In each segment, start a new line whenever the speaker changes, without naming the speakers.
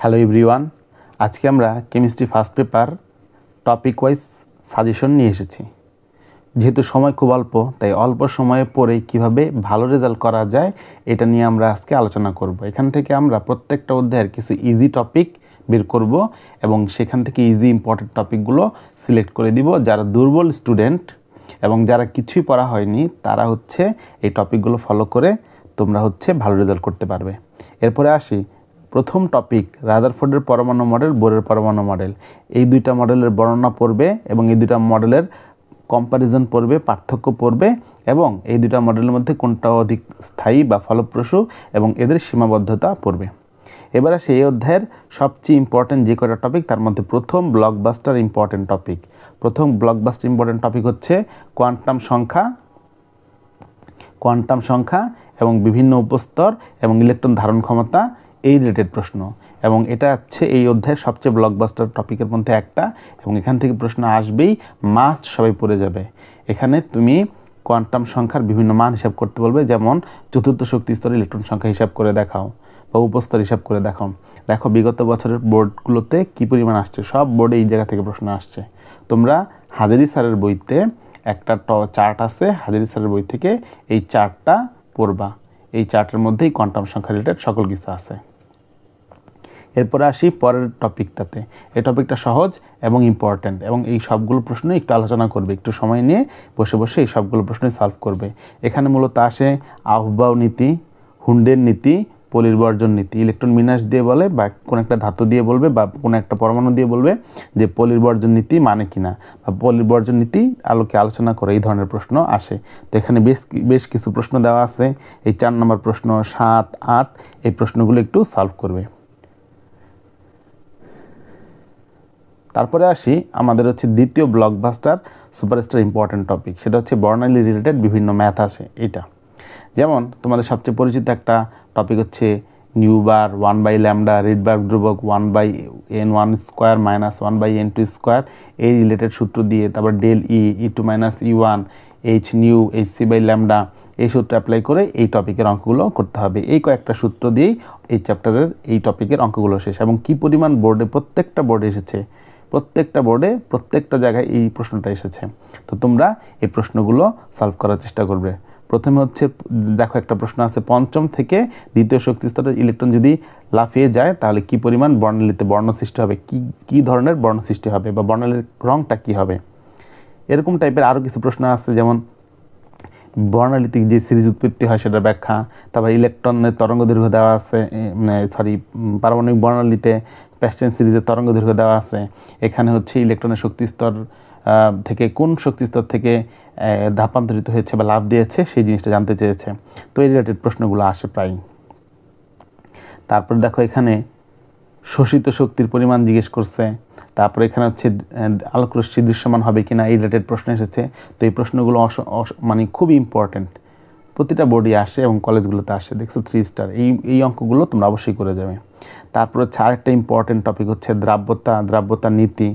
Hello everyone, আজকে আমরা chemistry first paper topic wise suggestion নিয়ে এসেছি। যেহেতু সময় খুব অল্প, তাই অল্প সময়ে পড়ে কিভাবে ভালো রেজাল্ট করা যায় এটা নিয়ে আমরা আজকে আলোচনা করব। এখান থেকে আমরা প্রত্যেকটা অধ্যায়ের কিছু ইজি টপিক বের করব এবং সেখান থেকে ইজি ইম্পর্টেন্ট টপিকগুলো সিলেক্ট করে দিব। যারা দুর্বল স্টুডেন্ট এবং যারা কিছুই পড়া হয়নি তারা এই টপিকগুলো ফলো করে তোমরা ভালো রেজাল্ট করতে পারবে। এরপরে আসি প্রথম টপিক, রাদারফোর্ডের পরমাণু মডেল, বোরের পরমাণু মডেল। এই দুইটা মডেলের বর্ণনা পড়বে এবং এই দুইটা মডেলের কম্প্যারিজন পড়বে, পার্থক্য পড়বে এবং এই দুইটা মডেলের মধ্যে কোনটা অধিক স্থায়ী বা ফলপ্রসূ এবং এদের সীমাবদ্ধতা পড়বে। এবার আসে এই অধ্যায়ের সবচেয়ে ইম্পর্টেন্ট যে কয়টা টপিক, তার মধ্যে প্রথম ব্লকবাস্টার ইম্পর্টেন্ট টপিক। প্রথম ব্লকবাস্টার ইম্পর্টেন্ট টপিক হচ্ছে কোয়ান্টাম সংখ্যা এবং বিভিন্ন উপস্তর এবং ইলেকট্রন ধারণ ক্ষমতা, এই রিলেটেড প্রশ্ন। এবং এটা এই অধ্যায়ের সবচেয়ে ব্লকবাস্টার টপিকের মধ্যে একটা এবং এখান থেকে প্রশ্ন আসবেই, মাস্ট সবাই পড়ে যাবে। এখানে তুমি কোয়ান্টাম সংখ্যার বিভিন্ন মান হিসাব করতে বলবে, যেমন চতুর্থ শক্তি স্তরে ইলেকট্রন সংখ্যা হিসাব করে দেখাও বা উপস্তর হিসাব করে দেখাও। দেখো বিগত বছরের বোর্ডগুলোতে কী পরিমাণ আসছে, সব বোর্ডে এই জায়গা থেকে প্রশ্ন আসছে। তোমরা হাজারি স্যারের বইতে একটা চার্ট আছে, হাজারি স্যারের বই থেকে এই চার্টটা পড়বা। এই চার্টের মধ্যেই কোয়ান্টাম সংখ্যা রিলেটেড সকল কিছু আছে। এরপরে আসি পরের টপিকটাতে। এই টপিকটা সহজ এবং ইম্পর্ট্যান্ট এবং এই সবগুলো প্রশ্ন একটু আলোচনা করবে, একটু সময় নিয়ে বসে বসে এই সবগুলো প্রশ্নই সলভ করবে। এখানে মূলত আসে আহবাও নীতি, হুন্ডের নীতি, পলিবর্জন নীতি। ইলেকট্রন বিন্যাস দিয়ে বলে বা কোনো একটা ধাতু দিয়ে বলবে বা কোনো একটা পরমাণু দিয়ে বলবে যে পলিবর্জন নীতি মানে কিনা বা পলিবর্জন নীতি আলোকে আলোচনা করে এই ধরনের প্রশ্ন আসে। তো এখানে বেশ কিছু প্রশ্ন দেওয়া আছে। এই 4 নম্বর প্রশ্ন, 7, 8 এই প্রশ্নগুলো একটু সলভ করবে। তারপরে আসি আমাদের দ্বিতীয় ব্লকবাস্টার সুপারস্টার ইম্পর্টেন্ট টপিক, সেটা বর্ণালী রিলেটেড বিভিন্ন ম্যাথ আসে। এটা যেমন তোমাদের সবচেয়ে পরিচিত একটা টপিক নিউবার, 1/λ, রিডবার্গ ধ্রুবক 1/n1² - 1/n2², এই রিলেটেড সূত্র দিয়ে, তারপর del E2 - E1 h new hc/λ, এই সূত্র অ্যাপ্লাই করে এই টপিকের অঙ্কগুলো করতে হবে। এই কয়েকটা সূত্র দিয়েই এই চ্যাপ্টারের এই টপিকের অঙ্কগুলো শেষ। এবং কি পরিমাণ বোর্ডে, প্রত্যেকটা বোর্ডে এসেছে, প্রত্যেকটা বোর্ডে প্রত্যেকটা জায়গায় এই প্রশ্নটা এসেছে। তো তোমরা এই প্রশ্নগুলো সলভ করার চেষ্টা করবে। প্রথমে দেখো একটা প্রশ্ন আছে, পঞ্চম থেকে দ্বিতীয় শক্তি স্তরের ইলেকট্রন যদি লাফিয়ে যায় তাহলে কি পরিমাণ বর্ণালীতে বর্ণ সৃষ্টি হবে, কি ধরনের বর্ণ সৃষ্টি হবে বা বর্ণালীর রঙটা কি হবে। এরকম টাইপের আরও কিছু প্রশ্ন আছে, যেমন বর্ণালীতে যে সিরিজ উৎপত্তি হয় সেটার ব্যাখ্যা। তারপর ইলেকট্রনের তরঙ্গ দৈর্ঘ্য দেওয়া আছে, পারমাণবিক বর্ণালীতে প্যাস্টেন সিরিজের তরঙ্গ দৈর্ঘ্য দেওয়া আছে। এখানে ইলেকট্রনের শক্তিস্তর থেকে কোন শক্তিস্তর থেকে ধাপান্তরিত হয়েছে বা লাভ দিয়েছে সেই জিনিসটা জানতে চেয়েছে। তো এই রিলেটেড প্রশ্নগুলো আসে প্রায়। তারপর দেখো এখানে শোষিত শক্তির পরিমাণ জিজ্ঞেস করছে। তারপরে এখানে আলোকরশ্মি দৃশ্যমান হবে কিনা, এই রিলেটেড প্রশ্ন এসেছে। তো এই প্রশ্নগুলো মানে খুবই ইম্পর্টেন্ট, প্রতিটা বোর্ডে আসে এবং কলেজগুলোতে আসে। দেখছো 3 স্টার, এই অঙ্কগুলো তোমরা অবশ্যই করে যাবে। তারপর আরেকটা ইম্পর্টেন্ট টপিক দ্রাব্যতা নীতি।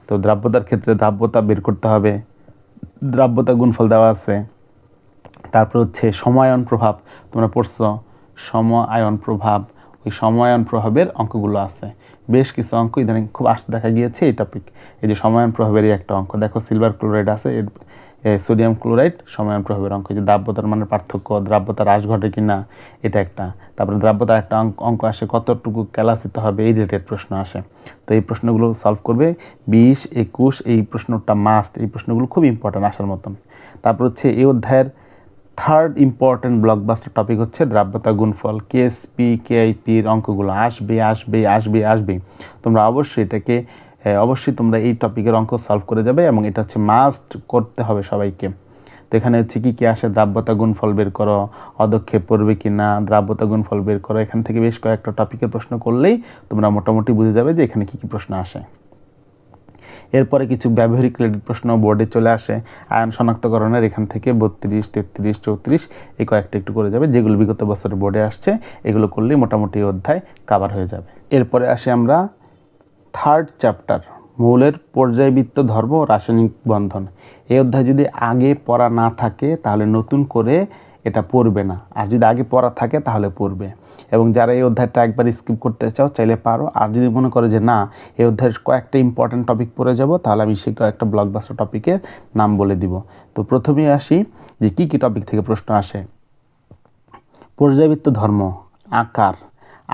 তো দ্রাব্যতার ক্ষেত্রে দ্রাব্যতা বের করতে হবে, দ্রাব্যতা গুণফল দেওয়া আছে। তারপর সময়ায়ন প্রভাব, তোমরা পড়ছো সময়ায়ন প্রভাব, ওই সময়ায়ন প্রভাবের অঙ্কগুলো আছে। বেশ কিছু অঙ্ক ইদানিং খুব আসতে দেখা গিয়েছে এই টপিক। এই যে সময়ায়ন প্রভাবেরই একটা অঙ্ক, দেখো সিলভার ক্লোরাইড আছে, সোডিয়াম ক্লোরাইড সময়ায়ন প্রভাবের অঙ্ক। যে দ্রাব্যতার মানের পার্থক্য, দ্রাব্যতা হ্রাস ঘটে কিনা, এটা একটা। তারপরে দ্রাব্যতার একটা অঙ্ক আসে, কতটুকু ক্যালাসিতে হবে, এই রিলেটেড প্রশ্ন আসে। তো এই প্রশ্নগুলো সলভ করবে। 20, 21 এই প্রশ্নটা মাস্ট, এই প্রশ্নগুলো খুব ইম্পর্টেন্ট আসার মতন। তারপর এই অধ্যায়ের থার্ড ইম্পর্টেন্ট ব্লকবাস্টার টপিক দ্রাব্যতা গুণফল, কেএসপি কেআইপির অঙ্কগুলো আসবে। তোমরা অবশ্যই তোমরা এই টপিকের অঙ্ক সলভ করে যাবে এবং এটা মাস্ট করতে হবে সবাইকে। তো এখানে কি আসে, দ্রাব্যতা গুণফল বের করো, অদক্ষেপ পড়বে কি না, দ্রাব্যতা গুণফল বের করো। এখান থেকে বেশ কয়েকটা টপিকের প্রশ্ন করলেই তোমরা মোটামুটি বুঝে যাবে যে এখানে কি প্রশ্ন আসে। এরপরে কিছু ব্যবহারিক রিলেটেড প্রশ্ন বোর্ডে চলে আসে। আয়ন শনাক্তকরণের এখান থেকে 32, 33, 34 এই কয়েকটা একটু করে যাবে, যেগুলো বিগত বছরে বোর্ডে আসছে। এগুলো করলেই মোটামুটি অধ্যায় কাভার হয়ে যাবে। এরপরে আসে আমরা থার্ড চ্যাপ্টার, মৌলের পর্যায়বৃত্ত ধর্ম ও রাসায়নিক বন্ধন। এই অধ্যায় যদি আগে পড়া না থাকে তাহলে নতুন করে এটা পড়বে না, আর যদি আগে পড়া থাকে তাহলে পড়বে। এবং যারা এই অধ্যায়টা একবার স্কিপ করতে চাও চাইলে পারো। আর যদি মনে করো যে না এই অধ্যায়ের কয়েকটা ইম্পর্টেন্ট টপিক পড়ে যাব, তাহলে আমি সেই কয়েকটা ব্লকবাস্টার টপিকের নাম বলে দিব। তো প্রথমেই আসি যে কী কী টপিক থেকে প্রশ্ন আসে। পর্যায়বৃত্ত ধর্ম, আকার,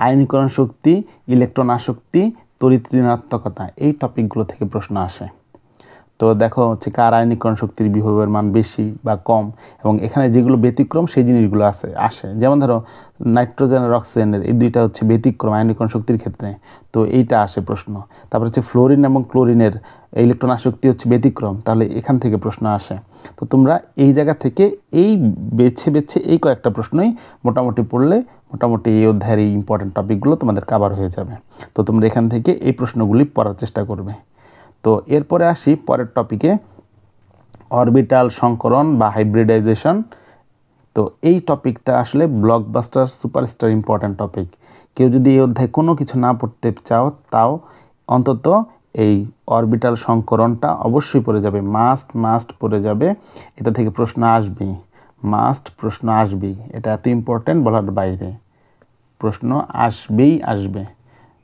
আয়নীকরণ শক্তি, ইলেকট্রন আসক্তি, তড়িৎ ঋণাত্মকতা, এই টপিকগুলো থেকে প্রশ্ন আসে। তো দেখো হচ্ছে কার আয়নীকরণ শক্তির বিভবের মান বেশি বা কম, এবং এখানে যেগুলো ব্যতিক্রম সেই জিনিসগুলো আসে। যেমন ধরো নাইট্রোজেন আর অক্সিজেনের এই দুইটা হচ্ছে ব্যতিক্রম আয়নীকরণ শক্তির ক্ষেত্রে, তো এইটা আসে প্রশ্ন। তারপর হচ্ছে ফ্লোরিন এবং ক্লোরিনের ইলেকট্রন আসক্তি হচ্ছে ব্যতিক্রম, তাহলে এখান থেকে প্রশ্ন আসে। তো তোমরা এই জায়গা থেকে এই বেছে এই কয়েকটা প্রশ্নই মোটামুটি পড়লে মোটামুটি এই অধ্যায়ের এই ইম্পর্টেন্ট টপিকগুলো তোমাদের কাভার হয়ে যাবে। তো তোমরা এখান থেকে এই প্রশ্নগুলি পড়ার চেষ্টা করবে। তো এরপরে আসি পরের টপিকে, অরবিটাল সংকরণ বা হাইব্রিডাইজেশন। তো এই টপিকটা আসলে ব্লকবাস্টার সুপারস্টার ইম্পর্ট্যান্ট টপিক। কেউ যদি এই অধ্যায় কোনো কিছু না পড়তে চাও তাও অন্তত এই অরবিটাল সংকরণটা অবশ্যই পড়ে যাবে, মাস্ট পড়ে যাবে। এটা থেকে প্রশ্ন আসবেই, প্রশ্ন আসবেই, এটা এত ইম্পর্ট্যান্ট বলার বাইরে, প্রশ্ন আসবে।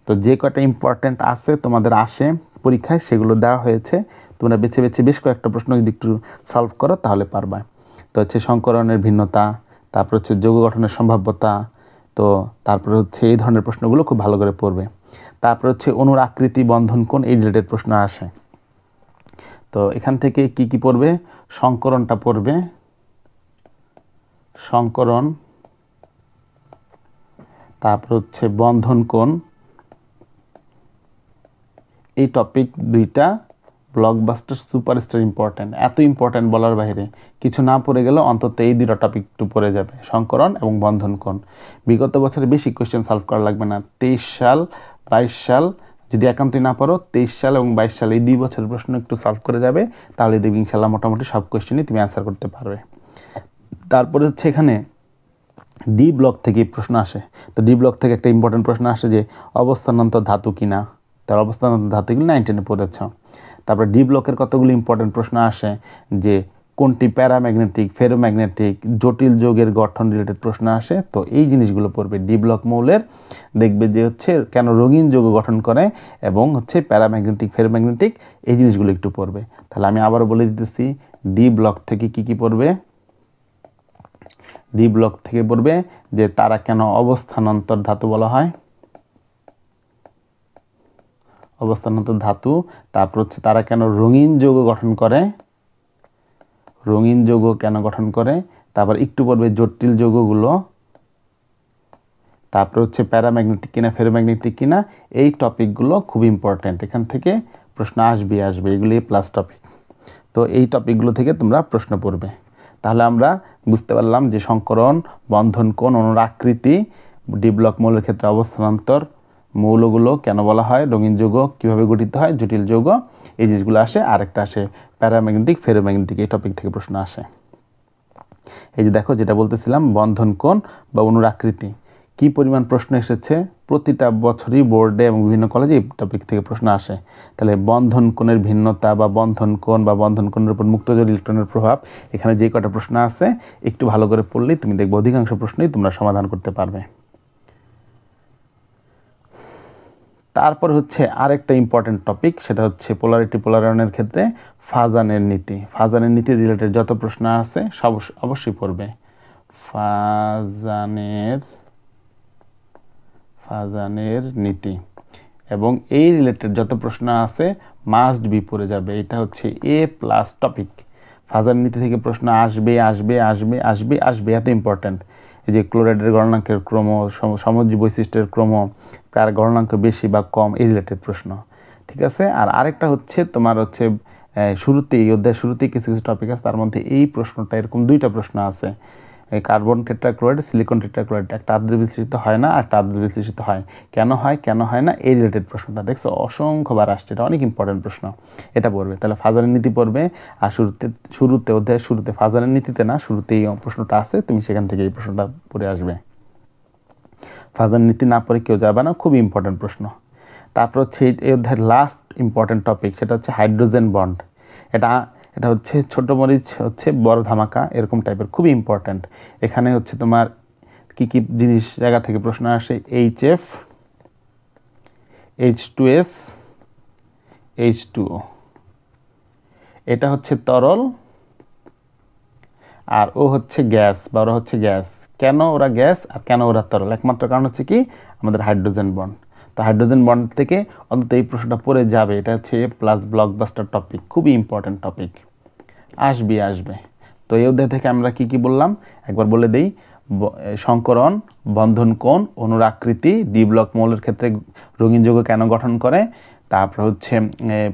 তো যে কটা ইম্পর্ট্যান্ট আছে তোমাদের আসে পরীক্ষায় সেগুলো দেওয়া হয়েছে, তোমরা বেছে বেশ কয়েকটা প্রশ্ন যদি একটু সলভ করো তাহলে পারবা। তো হচ্ছে সংকরণের ভিন্নতা, তারপর হচ্ছে যৌগ গঠনের সম্ভাব্যতা, তো তারপরে হচ্ছে এই ধরনের প্রশ্নগুলো খুব ভালো করে পড়বে। তারপর হচ্ছে অণুর আকৃতি, বন্ধন কোণ, এই রিলেটেড প্রশ্ন আসে। তো এখান থেকে কি পড়বে, সংকরণটা পড়বে, সংকরণ, তারপর হচ্ছে বন্ধন কোণ, এই টপিক দুইটা ব্লকবাস্টার সুপারস্টার ইম্পর্ট্যান্ট, এত ইম্পর্ট্যান্ট বলার বাইরে। কিছু না পড়ে গেলেও অন্তত এই দুটো টপিক একটু পড়ে যাবে, সংকরণ এবং বন্ধন কোণ। বিগত বছরে বেশি কোয়েশ্চেন সলভ করা লাগবে না, 23 সাল 22 সাল যদি একান্তই না পারো 23 সাল এবং 22 সাল এই 2 বছরের প্রশ্ন একটু সলভ করে যাবে, তাহলে দেখবি ইনশাল্লাহ মোটামুটি সব কোয়েশ্চেনই তুমি অ্যান্সার করতে পারবে। তারপরে হচ্ছে এখানে ডি ব্লক থেকে প্রশ্ন আসে। তো ডি ব্লক থেকে একটা ইম্পর্টেন্ট প্রশ্ন আসে যে অবস্থানান্তর ধাতু কিনা, তার অবস্থানান্তর ধাতুগুলি 9-10 পড়েছ। তারপরে ডি ব্লকের কতগুলি ইম্পর্টেন্ট প্রশ্ন আসে যে কোনটি প্যারাম্যাগনেটিক, ফেরোম্যাগনেটিক, জটিল যৌগের গঠন রিলেটেড প্রশ্ন আসে। তো এই জিনিসগুলো পড়বে ডি ব্লক মৌলের, দেখবে যে হচ্ছে কেন রঙিন যৌগ গঠন করে এবং হচ্ছে প্যারাম্যাগনেটিক, ফেরোম্যাগনেটিক, এই জিনিসগুলো একটু পড়বে। তাহলে আমি আবারও বলে দিতেছি, ডি ব্লক থেকে কি পড়বে। ডি ব্লক থেকে পড়বে যে তারা কেন অবস্থানান্তর ধাতু বলা হয়, অবস্থানান্তর ধাতু। তারপর হচ্ছে তারা কেন রঙিন যৌগ গঠন করে, রঙিন যৌগ কেন গঠন করে। তারপর একটু পড়বে জটিল যৌগগুলো। তারপর হচ্ছে প্যারাম্যাগনেটিক কিনা, ফেরোম্যাগনেটিক কিনা, এই টপিকগুলো খুব ইম্পর্ট্যান্ট, এখান থেকে প্রশ্ন আসবে, এগুলি প্লাস টপিক। তো এই টপিকগুলো থেকে তোমরা প্রশ্ন পড়বে। তাহলে আমরা বুঝতে পারলাম যে সংকরণ, বন্ধন কোণ, অণুর আকৃতি, ডি ব্লক মৌলের ক্ষেত্রে অবস্থানান্তর, মৌলগুলো কেন বলা হয়, রঙিন যৌগ কীভাবে গঠিত হয়, জটিল যৌগ, এই জিনিসগুলো আসে। আরেকটা আসে প্যারাম্যাগনেটিক, ফেরোম্যাগনেটিক, এই টপিক থেকে প্রশ্ন আসে। এই যে দেখো যেটা বলতেছিলাম, বন্ধন কোণ বা অণুর আকৃতি, কী পরিমাণ প্রশ্ন এসেছে প্রতিটা বছরই বোর্ডে এবং বিভিন্ন কলেজে এই টপিক থেকে প্রশ্ন আসে। তাহলে বন্ধন কোণের ভিন্নতা বা বন্ধন কোণ বা বন্ধন কোণের উপর মুক্তজোড় ইলেকট্রনের প্রভাব, এখানে যে কটা প্রশ্ন আছে একটু ভালো করে পড়লেই তুমি দেখবে অধিকাংশ প্রশ্নই তোমরা সমাধান করতে পারবে। তারপর হচ্ছে আরেকটা ইম্পর্টেন্ট টপিক, সেটা হচ্ছে পোলারিটি পোলারায়নের ক্ষেত্রে ফাজানের নীতি। ফাজানের নীতি রিলেটেড যত প্রশ্ন আছে সব অবশ্যই পড়বে। ফাজানের নীতি এবং এই রিলেটেড যত প্রশ্ন আছে মাস্ট বি পড়ে যাবে, এটা হচ্ছে A+ টপিক। ফাজানের নীতি থেকে প্রশ্ন আসবে, এত ইম্পর্ট্যান্ট। এই যে ক্লোরাইডের গলনাঙ্কের ক্রম, সমযোজী বৈশিষ্ট্যের ক্রম, কার গলনাঙ্ক বেশি বা কম, এই রিলেটেড প্রশ্ন, ঠিক আছে। আর আরেকটা হচ্ছে তোমার হচ্ছে শুরুতেই অধ্যায়ের শুরুতেই কিছু টপিক আছে, তার মধ্যে এই প্রশ্নটা, এরকম 2টা প্রশ্ন আছে, কার্বন টেট্রাক্লোরাইড, সিলিকন টেট্রাক্লোরাইড, একটা আদ্র বিশ্লেষিত হয় না, একটা আদ্র বিশ্লেষিত হয়, কেন হয় না, এই রিলেটেড প্রশ্নটা দেখছো অসংখ্যবার আসছে, এটা অনেক ইম্পর্টেন্ট প্রশ্ন, এটা পড়বে। তাহলে ফাজানের নীতি পড়বে। আর শুরুতে অধ্যায়ের শুরুতে ফাজানের নীতিতে না, শুরুতেই প্রশ্নটা আছে, তুমি সেখান থেকে এই প্রশ্নটা পড়ে আসবে। ফাজানের নীতি না পড়ে কেউ যাবে না, খুব ইম্পর্টেন্ট প্রশ্ন। তারপর হচ্ছে এই অধ্যায়ের লাস্ট ইম্পর্টেন্ট টপিক, সেটা হচ্ছে হাইড্রোজেন বন্ড। এটা হচ্ছে ছোটো মরিচ হচ্ছে বড় ধামাকা, এরকম টাইপের, খুবই ইম্পর্ট্যান্ট। এখানে হচ্ছে তোমার কী কী জিনিস জায়গা থেকে প্রশ্ন আসে, HF, H2S, H2O, এটা হচ্ছে তরল আর ও হচ্ছে গ্যাস বা ওরা হচ্ছে গ্যাস। কেন ওরা গ্যাস আর কেন ওরা তরল? একমাত্র কারণ হচ্ছে কি আমাদের হাইড্রোজেন বন্ড। তো হাইড্রোজেন বন্ড থেকে অন্তত এই প্রশ্নটা পড়ে যাবে। এটা হচ্ছে A+ ব্লকবাস্টার টপিক, খুবই ইম্পর্ট্যান্ট টপিক, আসবে। তো এই অধ্যায় থেকে আমরা কি কি বললাম একবার বলে দেই। সংকরণ, বন্ধন কোণ, অণুর আকৃতি, ডি ব্লক মৌলের ক্ষেত্রে রঙিন যৌগ কেন গঠন করে, তারপর হচ্ছে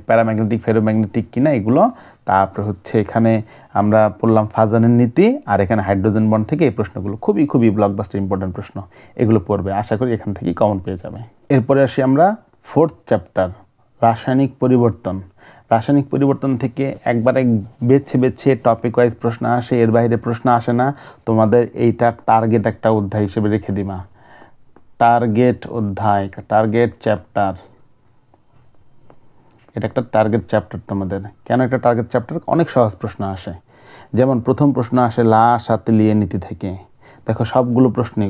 প্যারাম্যাগনেটিক ফেরোম্যাগনেটিক কিনা এগুলো, তারপর হচ্ছে এখানে আমরা পড়লাম ফাজানের নীতি, আর এখানে হাইড্রোজেন বন্ড থেকে এই প্রশ্নগুলো খুবই ব্লকবাস্টার ইম্পর্টেন্ট প্রশ্ন, এগুলো পড়বে। আশা করি এখান থেকেই কমন পেয়ে যাবে। এরপরে আসি আমরা 4th চ্যাপ্টার, রাসায়নিক পরিবর্তন। রাসায়নিক পরিবর্তন থেকে একবারে বেছে টপিক ওয়াইজ প্রশ্ন আসে, এর বাইরে প্রশ্ন আসে না। তোমাদের এইটা টার্গেট একটা অধ্যায় হিসেবে রেখে দিবা, টার্গেট অধ্যায়, টার্গেট চ্যাপ্টার, এটা একটা টার্গেট চ্যাপ্টার তোমাদের। কেন একটা টার্গেট চ্যাপ্টার? অনেক সহজ প্রশ্ন আসে। যেমন প্রথম প্রশ্ন আসে লা শাতিলিয়ে নীতি থেকে। দেখো সবগুলো প্রশ্নে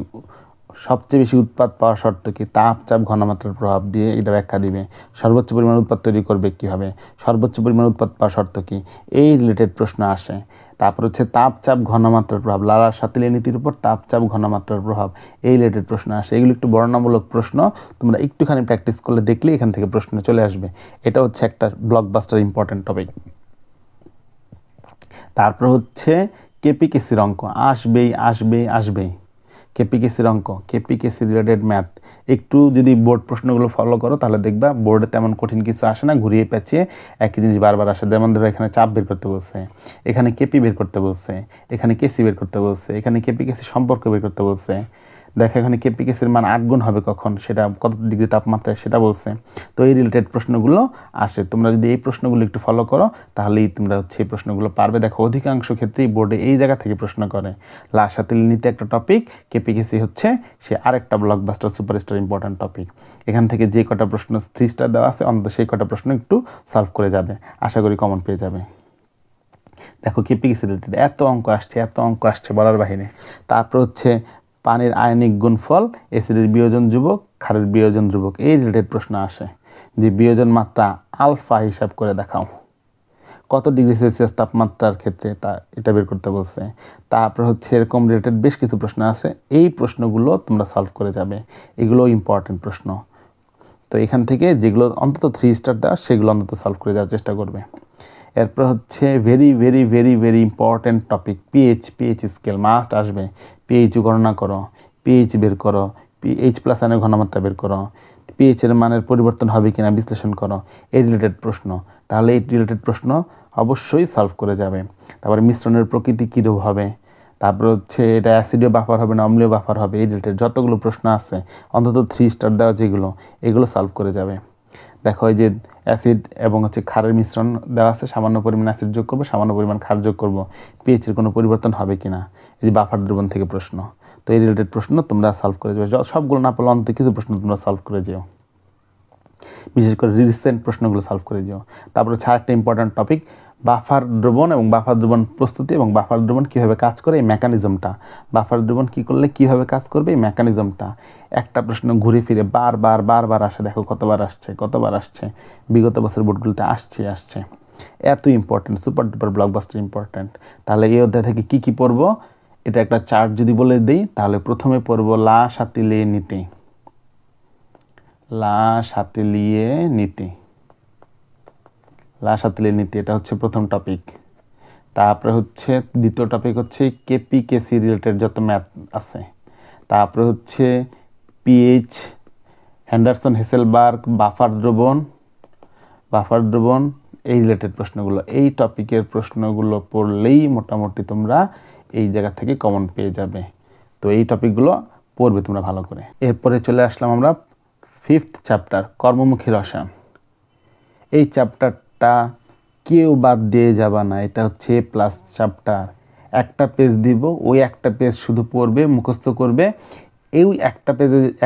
সবচেয়ে বেশি উৎপাদ পাওয়ার শর্ত কি? তাপ, চাপ, ঘনমাত্রার প্রভাব দিয়ে এটা ব্যাখ্যা দিবে। সর্বোচ্চ পরিমাণ উৎপাদ তৈরি করবে কীভাবে? সর্বোচ্চ পরিমাণ উৎপাদ পাওয়ার শর্ত কি? এই রিলেটেড প্রশ্ন আসে। তারপর হচ্ছে তাপ, চাপ, ঘনমাত্রার প্রভাব, লালা শাতিলিয়ে নীতির উপর তাপ, চাপ, ঘনমাত্রার প্রভাব, এই রিলেটেড প্রশ্ন আসে। এগুলো একটু বর্ণনামূলক প্রশ্ন, তোমরা একটুখানি প্র্যাকটিস করলে দেখলেই এখান থেকে প্রশ্ন চলে আসবে। এটা হচ্ছে একটা ব্লকবাস্টার ইম্পর্টেন্ট টপিক। তারপর হচ্ছে কেপিকেসির অঙ্ক আসবেই। কেপিকেসির অঙ্ক, কেপিকেসি রিলেটেড ম্যাথ, একটু যদি বোর্ড প্রশ্নগুলো ফলো করো তাহলে দেখবা বোর্ডে তেমন কঠিন কিছু আসে না, ঘুরিয়ে পেঁচিয়ে একই জিনিস বারবার আসে। যেমন ধরো এখানে চাপ বের করতে বলছে, এখানে কেপি বের করতে বলছে, এখানে কেসি বের করতে বলছে, এখানে কেপিকেসি সম্পর্ক বের করতে বলছে। দেখো এখানে কেপিকেসির মান 8 গুণ হবে কখন, সেটা কত ডিগ্রি তাপমাত্রায় সেটা বলছে। তো এই রিলেটেড প্রশ্নগুলো আসে। তোমরা যদি এই প্রশ্নগুলো একটু ফলো করো তাহলেই তোমরা হচ্ছে এই প্রশ্নগুলো পারবে। দেখো অধিকাংশ ক্ষেত্রেই বোর্ডে এই জায়গা থেকে প্রশ্ন করে। লা শাতিলিয়ে নীতি একটা টপিক, কেপিকেসি হচ্ছে সে আরেকটা ব্লকবাস্টার সুপারস্টার ইম্পর্ট্যান্ট টপিক। এখান থেকে যে কটা প্রশ্ন 3 স্টার দেওয়া আছে অন্তত সেই কটা প্রশ্ন একটু সলভ করে যাবে, আশা করি কমন পেয়ে যাবে। দেখো কেপিকেসি রিলেটেড এত অঙ্ক আসছে বলার বাহিরে। তারপর হচ্ছে পানির আয়নিক গুণফল, অ্যাসিডের বিয়োজন ধ্রুবক, ক্ষারের বিয়োজন ধ্রুবক, এই রিলেটেড প্রশ্ন আসে। যে বিয়োজন মাত্রা আলফা হিসাব করে দেখাও, কত ডিগ্রি সেলসিয়াস তাপমাত্রার ক্ষেত্রে তা এটা বের করতে বলছে। তারপর হচ্ছে এরকম রিলেটেড বেশ কিছু প্রশ্ন আছে, এই প্রশ্নগুলো তোমরা সলভ করে যাবে, এগুলো ইম্পর্টেন্ট প্রশ্ন। তো এখান থেকে যেগুলো অন্তত 3 স্টার দেওয়া সেগুলো অন্তত সলভ করে যাওয়ার চেষ্টা করবে। এরপর হচ্ছে very important topic pH scale must আসবে। পিএইচ গণনা করো, পিএইচ বের করো, H+ আয়নের ঘনমাত্রা বের করো, পিএইচের মানের পরিবর্তন হবে কিনা বিশ্লেষণ করো, এই রিলেটেড প্রশ্ন। তাহলে এই রিলেটেড প্রশ্ন অবশ্যই সলভ করে যাবে। তারপরে মিশ্রণের প্রকৃতি কীরূপ হবে, তারপর হচ্ছে এটা অ্যাসিডীয় বাফার হবে না অম্লীয় বাফার হবে, এই রিলেটেড যতগুলো প্রশ্ন আছে অন্তত 3 স্টার দেওয়া যেগুলো, এগুলো সলভ করে যাবে। দেখো এই যে অ্যাসিড এবং হচ্ছে ক্ষারের মিশ্রণ দেওয়া আছে, সামান্য পরিমাণ অ্যাসিড যোগ করবো, সামান্য পরিমাণ ক্ষার যোগ করবো, পিএইচের কোনো পরিবর্তন হবে কিনা, এই যে বাফার দ্রবণ থেকে প্রশ্ন। তো এই রিলেটেড প্রশ্ন তোমরা সলভ করে যাবে, সবগুলো না পারলে অন্তত কিছু প্রশ্ন তোমরা সলভ করে যেও, বিশেষ করে রিসেন্ট প্রশ্নগুলো সলভ করে যেও। তারপরে আরেকটা ইম্পর্ট্যান্ট টপিক বাফার দ্রবণ এবং বাফার দ্রবণ প্রস্তুতি এবং বাফার দ্রবণ কীভাবে কাজ করে এই মেকানিজমটা, বাফার দ্রবণ কী করলে কীভাবে কাজ করবে এই মেকানিজমটা। একটা প্রশ্ন ঘুরে ফিরে বারবার আসে, দেখো কতবার আসছে বিগত বছর বোর্ডগুলোতে আসছে। এত important, super duper blockbuster important. তাহলে এই অধ্যায় থেকে কী পড়বো এটা একটা চার্ট যদি বলে দিই, তাহলে প্রথমে পড়বো লা শাতিলিয়ে নীতি, লা শাতিলিয়ে নীতি, এটা হচ্ছে প্রথম টপিক। তারপরে হচ্ছে দ্বিতীয় টপিক হচ্ছে কেপিকেসি রিলেটেড যত ম্যাথ আছে। তারপরে হচ্ছে পিএইচ, হেন্ডারসন হেসেলবার্গ, বাফার দ্রবণ, এই রিলেটেড প্রশ্নগুলো, এই টপিকের প্রশ্নগুলো পড়লেই মোটামুটি তোমরা এই জায়গা থেকে কমন পেয়ে যাবে। তো এই টপিকগুলো পড়বে তোমরা ভালো করে। এরপরে চলে আসলাম আমরা 5th চ্যাপ্টার, কর্মমুখী রসায়ন। এই চ্যাপ্টারটা কেউ বাদ দিয়ে যাবা না, এটা হচ্ছে A+ চ্যাপ্টার। একটা পেজ দিব, ওই একটা পেজ শুধু পড়বে, মুখস্থ করবে। এই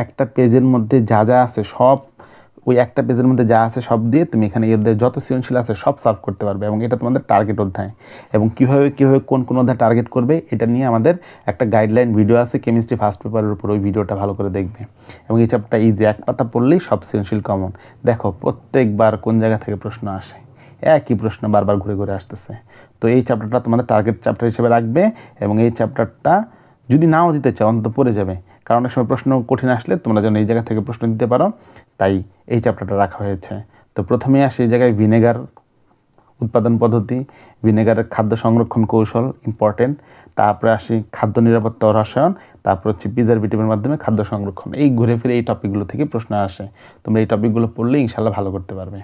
একটা পেজের মধ্যে যা আছে সব ওই একটা পেজের মধ্যে যা আছে সব দিয়ে তুমি এখানে এদের যত সৃজনশীল আছে সব সলভ করতে পারবে, এবং এটা তোমাদের টার্গেট অধ্যায়। এবং কীভাবে কোন অধ্যায় টার্গেট করবে এটা নিয়ে আমাদের একটা গাইডলাইন ভিডিও আছে কেমিস্ট্রি ফার্স্ট পেপারের উপর, ওই ভিডিওটা ভালো করে দেখবে। এবং এই চ্যাপ্টারটা ইজি, এক পাতা পড়লেই সব সৃজনশীল কমন। দেখো প্রত্যেকবার কোন জায়গা থেকে প্রশ্ন আসে, একই প্রশ্ন বারবার ঘুরে ঘুরে আসতেছে। তো এই চ্যাপ্টারটা তোমাদের টার্গেট চ্যাপ্টার হিসেবে রাখবে, এবং এই চ্যাপ্টারটা যদি নাও দিতে চাও অন্তত পড়ে যাবে, কারণ অনেক সময় প্রশ্ন কঠিন আসলে তোমরা যেন এই জায়গা থেকে প্রশ্ন দিতে পারো, তাই এই চ্যাপ্টারটা রাখা হয়েছে। তো প্রথমেই আসে এই জায়গায় ভিনেগার উৎপাদন পদ্ধতি, ভিনেগারের খাদ্য সংরক্ষণ কৌশল ইম্পর্টেন্ট, তারপরে আসি খাদ্য নিরাপত্তা ও রসায়ন, তারপর হচ্ছে প্রিজারভেটিভের মাধ্যমে খাদ্য সংরক্ষণ। এই ঘুরে ফিরে এই টপিকগুলো থেকে প্রশ্ন আসে, তোমরা এই টপিকগুলো পড়লে ইনশাল্লাহ ভালো করতে পারবে।